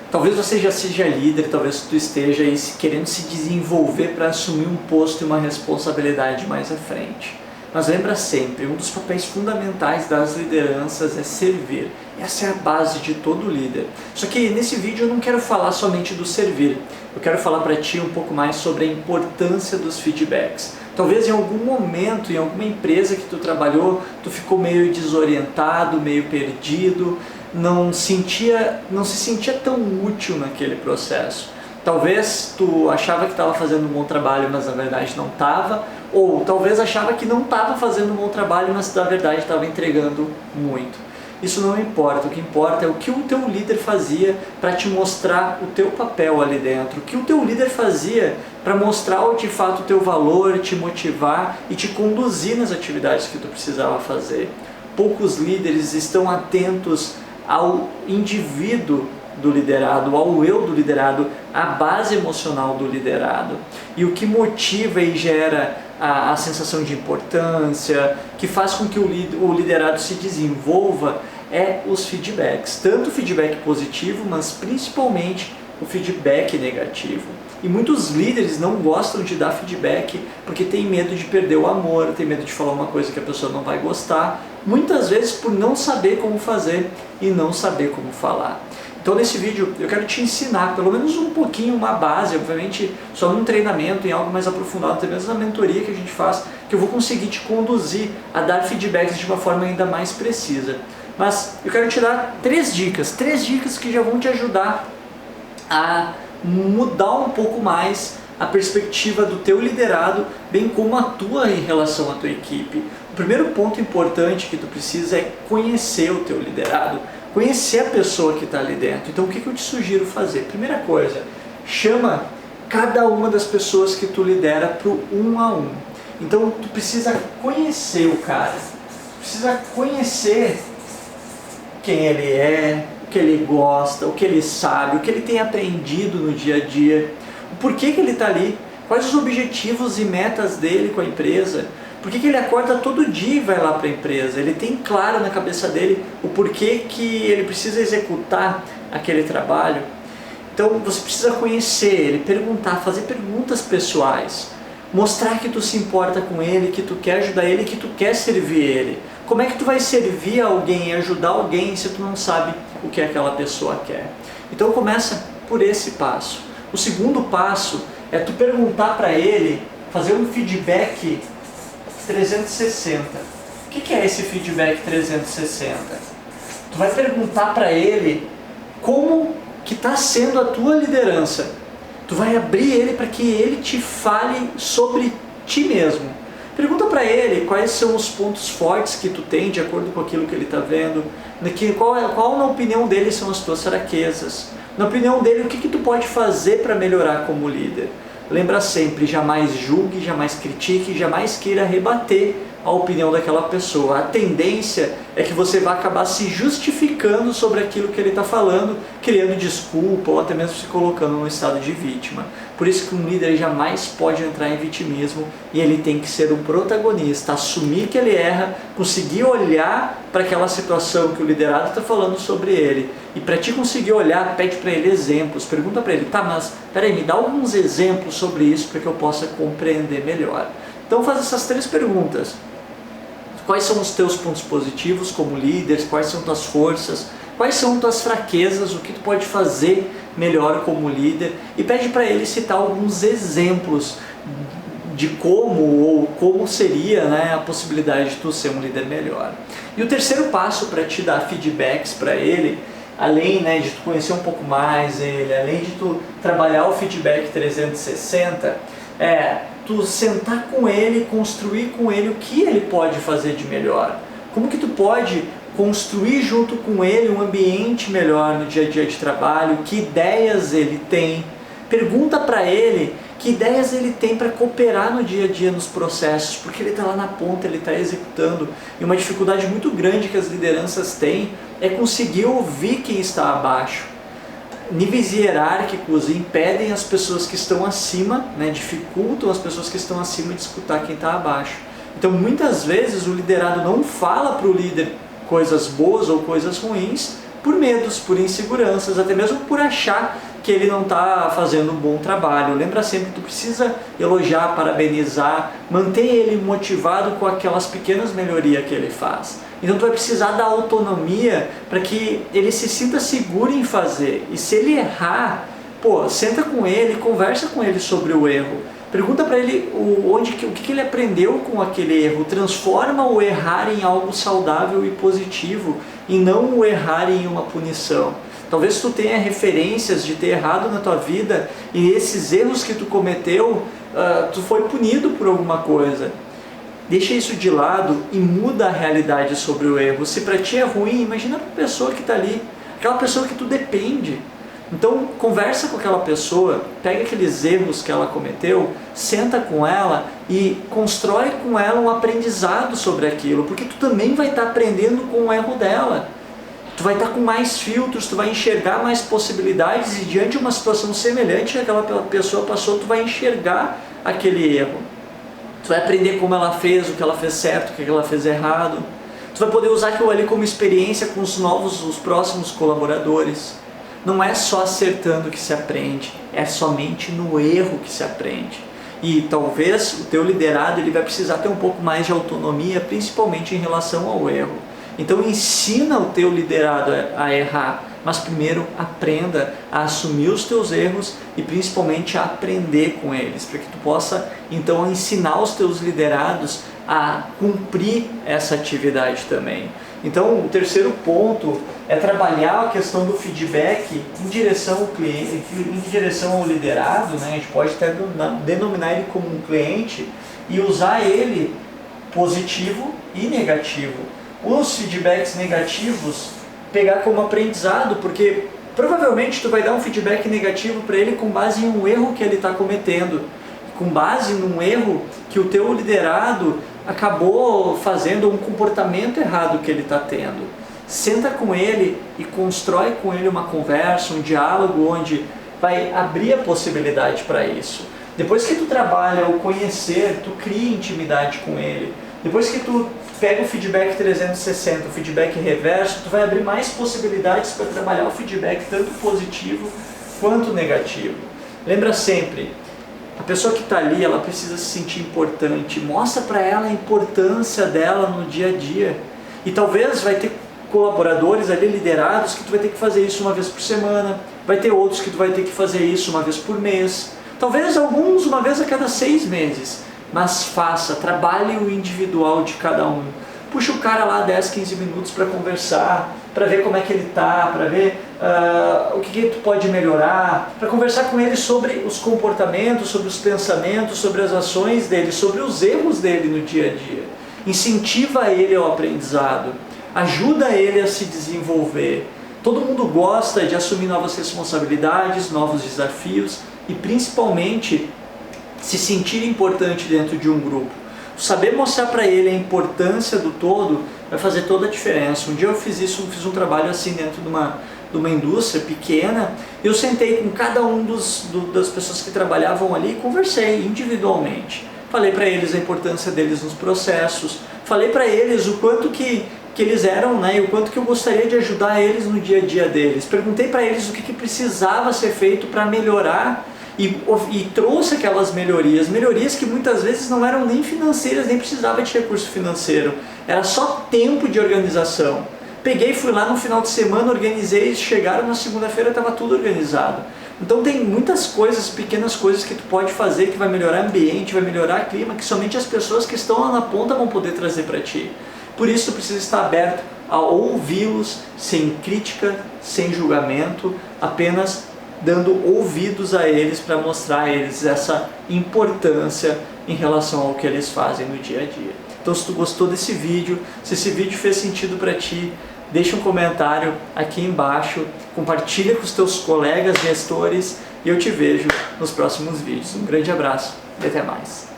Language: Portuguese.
Talvez você já seja líder, talvez tu esteja aí querendo se desenvolver para assumir um posto e uma responsabilidade mais à frente. Mas lembra sempre, um dos papéis fundamentais das lideranças é servir. Essa é a base de todo líder. Só que nesse vídeo eu não quero falar somente do servir. Eu quero falar para ti um pouco mais sobre a importância dos feedbacks. Talvez em algum momento, em alguma empresa que tu trabalhou, tu ficou meio desorientado, meio perdido, não se sentia tão útil naquele processo. Talvez tu achava que estava fazendo um bom trabalho, mas na verdade não estava, ou talvez achava que não estava fazendo um bom trabalho, mas na verdade estava entregando muito. Isso não importa, o que importa é o que o teu líder fazia para te mostrar o teu papel ali dentro, o que o teu líder fazia para mostrar de fato o teu valor, te motivar e te conduzir nas atividades que tu precisava fazer. Poucos líderes estão atentos ao indivíduo do liderado, ao eu do liderado, à base emocional do liderado. E o que motiva e gera a sensação de importância, que faz com que o liderado se desenvolva, é os feedbacks. Tanto o feedback positivo, mas principalmente o feedback negativo. E muitos líderes não gostam de dar feedback porque tem medo de perder o amor, tem medo de falar uma coisa que a pessoa não vai gostar, muitas vezes por não saber como fazer e não saber como falar. Então nesse vídeo eu quero te ensinar pelo menos um pouquinho, uma base, obviamente só num treinamento, em algo mais aprofundado, até mesmo na mentoria que a gente faz, que eu vou conseguir te conduzir a dar feedbacks de uma forma ainda mais precisa. Mas eu quero te dar três dicas que já vão te ajudar a mudar um pouco mais a perspectiva do teu liderado, bem como a tua em relação à tua equipe. O primeiro ponto importante que tu precisa é conhecer o teu liderado, conhecer a pessoa que está ali dentro. Então o que eu te sugiro fazer? Primeira coisa, chama cada uma das pessoas que tu lidera para o 1 a 1. Então tu precisa conhecer o cara, precisa conhecer quem ele é, o que ele gosta, o que ele sabe, o que ele tem aprendido no dia a dia, o porquê que ele está ali, quais os objetivos e metas dele com a empresa, por que ele acorda todo dia e vai lá para a empresa, ele tem claro na cabeça dele o porquê que ele precisa executar aquele trabalho. Então você precisa conhecer ele, perguntar, fazer perguntas pessoais, mostrar que tu se importa com ele, que tu quer ajudar ele, que tu quer servir ele. Como é que tu vai servir alguém e ajudar alguém se tu não sabe o que aquela pessoa quer? Então começa por esse passo. O segundo passo é tu perguntar para ele, fazer um feedback 360. O que é esse feedback 360? Tu vai perguntar para ele como que está sendo a tua liderança. Tu vai abrir ele para que ele te fale sobre ti mesmo. Pergunta para ele quais são os pontos fortes que tu tem de acordo com aquilo que ele está vendo, qual na opinião dele são as tuas fraquezas, na opinião dele o que tu pode fazer para melhorar como líder. Lembra sempre, jamais julgue, jamais critique, jamais queira rebater a opinião daquela pessoa. A tendência é que você vai acabar se justificando sobre aquilo que ele está falando, criando desculpa ou até mesmo se colocando no estado de vítima. Por isso que um líder jamais pode entrar em vitimismo e ele tem que ser um protagonista, assumir que ele erra, conseguir olhar para aquela situação que o liderado está falando sobre ele. E para te conseguir olhar, pede para ele exemplos, pergunta para ele, tá, mas peraí, me dá alguns exemplos sobre isso para que eu possa compreender melhor. Então faz essas três perguntas. Quais são os teus pontos positivos como líder? Quais são tuas forças? Quais são tuas fraquezas? O que tu pode fazer melhor como líder? E pede para ele citar alguns exemplos de como seria, né, a possibilidade de tu ser um líder melhor. E o terceiro passo para te dar feedbacks para ele, além, né, de tu conhecer um pouco mais ele, além de tu trabalhar o feedback 360, é tu sentar com ele, construir com ele o que ele pode fazer de melhor. Como que tu pode construir junto com ele um ambiente melhor no dia a dia de trabalho, que ideias ele tem. Pergunta para ele que ideias ele tem para cooperar no dia a dia nos processos, porque ele está lá na ponta, ele está executando. E uma dificuldade muito grande que as lideranças têm é conseguir ouvir quem está abaixo. Níveis hierárquicos impedem as pessoas que estão acima, né, dificultam as pessoas que estão acima de escutar quem está abaixo. Então muitas vezes o liderado não fala para o líder coisas boas ou coisas ruins, por medos, por inseguranças, até mesmo por achar que ele não está fazendo um bom trabalho. Lembra sempre que tu precisa elogiar, parabenizar, manter ele motivado com aquelas pequenas melhorias que ele faz. Então tu vai precisar dar autonomia para que ele se sinta seguro em fazer. E se ele errar, pô, senta com ele, conversa com ele sobre o erro. Pergunta para ele o que ele aprendeu com aquele erro. Transforma o errar em algo saudável e positivo e não o errar em uma punição. Talvez tu tenha referências de ter errado na tua vida e esses erros que tu cometeu, tu foi punido por alguma coisa. Deixa isso de lado e muda a realidade sobre o erro. Se para ti é ruim, imagina a pessoa que está ali, aquela pessoa que tu depende. Então conversa com aquela pessoa, pega aqueles erros que ela cometeu, senta com ela e constrói com ela um aprendizado sobre aquilo, porque tu também vai estar aprendendo com o erro dela. Tu vai estar com mais filtros, tu vai enxergar mais possibilidades e diante de uma situação semelhante que aquela pessoa passou, tu vai enxergar aquele erro. Tu vai aprender como ela fez, o que ela fez certo, o que ela fez errado. Tu vai poder usar aquilo ali como experiência com os próximos colaboradores. Não é só acertando que se aprende, é somente no erro que se aprende. E talvez o teu liderado ele vai precisar ter um pouco mais de autonomia, principalmente em relação ao erro. Então ensina o teu liderado a errar, mas primeiro aprenda a assumir os teus erros e principalmente a aprender com eles, para que tu possa então ensinar os teus liderados a cumprir essa atividade também. Então o terceiro ponto é trabalhar a questão do feedback em direção ao cliente, em direção ao liderado, né? A gente pode até denominar ele como um cliente e usar ele positivo e negativo. Os feedbacks negativos pegar como aprendizado, porque provavelmente tu vai dar um feedback negativo para ele com base em um erro que ele está cometendo, com base num erro que o teu liderado acabou fazendo, um comportamento errado que ele está tendo. Senta com ele e constrói com ele uma conversa, um diálogo onde vai abrir a possibilidade para isso. Depois que tu trabalha o conhecer, tu cria intimidade com ele. Depois que tu pega o feedback 360, o feedback reverso, tu vai abrir mais possibilidades para trabalhar o feedback tanto positivo quanto negativo. Lembra sempre, a pessoa que está ali, ela precisa se sentir importante. Mostra para ela a importância dela no dia a dia. E talvez vai ter colaboradores ali, liderados, que tu vai ter que fazer isso uma vez por semana. Vai ter outros que tu vai ter que fazer isso uma vez por mês. Talvez alguns uma vez a cada 6 meses. Mas faça, trabalhe o individual de cada um. Puxa o cara lá 10, 15 minutos para conversar, para ver como é que ele está, para ver o que tu pode melhorar, para conversar com ele sobre os comportamentos, sobre os pensamentos, sobre as ações dele, sobre os erros dele no dia a dia. Incentiva ele ao aprendizado, ajuda ele a se desenvolver. Todo mundo gosta de assumir novas responsabilidades, novos desafios e principalmente se sentir importante dentro de um grupo. Saber mostrar para ele a importância do todo vai fazer toda a diferença. Um dia eu fiz um trabalho assim dentro de uma indústria pequena. Eu sentei com cada um das pessoas que trabalhavam ali e conversei individualmente. Falei para eles a importância deles nos processos, falei para eles o quanto que eles eram, né, e o quanto que eu gostaria de ajudar eles no dia a dia deles. Perguntei para eles o que precisava ser feito para melhorar e trouxe aquelas melhorias que muitas vezes não eram nem financeiras, nem precisava de recurso financeiro, era só tempo de organização. Peguei, fui lá no final de semana, organizei, chegaram na segunda-feira, estava tudo organizado. Então tem muitas coisas, pequenas coisas que tu pode fazer que vai melhorar o ambiente, vai melhorar o clima, que somente as pessoas que estão lá na ponta vão poder trazer para ti. Por isso tu precisa estar aberto a ouvi-los sem crítica, sem julgamento, apenas dando ouvidos a eles para mostrar a eles essa importância em relação ao que eles fazem no dia a dia. Então se tu gostou desse vídeo, se esse vídeo fez sentido para ti, deixa um comentário aqui embaixo, compartilha com os teus colegas gestores e eu te vejo nos próximos vídeos. Um grande abraço e até mais.